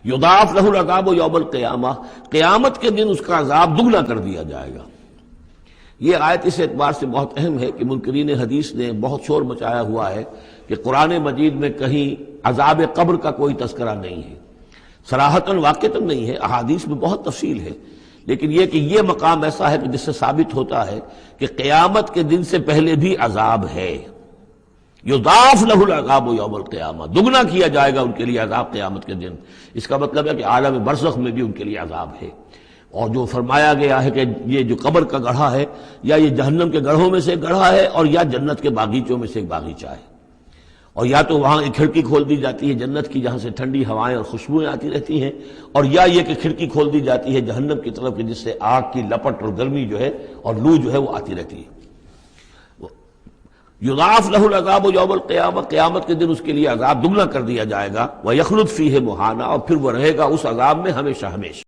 یضاعف لہ العذاب یوم القیامہ، قیامت کے دن اس کا عذاب دگنا کر دیا جائے گا۔ یہ آیت اس اعتبار سے بہت اہم ہے کہ منکرین حدیث نے بہت شور مچایا ہوا ہے کہ قرآن مجید میں کہیں عذاب قبر کا کوئی تذکرہ نہیں ہے، صراحتاً واقعتاً نہیں ہے، احادیث میں بہت تفصیل ہے، لیکن یہ کہ یہ مقام ایسا ہے کہ جس سے ثابت ہوتا ہے کہ قیامت کے دن سے پہلے بھی عذاب ہے۔ یضاعف لہ العذاب یوم القیامہ، دگنا کیا جائے گا ان کے لیے عذاب قیامت کے دن۔ اس کا مطلب ہے کہ عالم برزخ میں بھی ان کے لیے عذاب ہے۔ اور جو فرمایا گیا ہے کہ یہ جو قبر کا گڑھا ہے یا یہ جہنم کے گڑھوں میں سے ایک گڑھا ہے اور یا جنت کے باغیچوں میں سے ایک باغیچہ ہے، اور یا تو وہاں ایک کھڑکی کھول دی جاتی ہے جنت کی جہاں سے ٹھنڈی ہوائیں اور خوشبوئیں آتی رہتی ہیں، اور یا یہ کہ کھڑکی کھول دی جاتی ہے جہنم کی طرف جس سے آگ کی لپٹ اور گرمی جو ہے اور لو جو ہے وہ آتی رہتی ہے۔ یضاعف لہ العذاب یوم القیامہ، قیامت کے دن اس کے لیے عذاب دگنا کر دیا جائے گا، ویخلد فیہ مہانا، اور پھر وہ رہے گا اس عذاب میں ہمیشہ ہمیشہ۔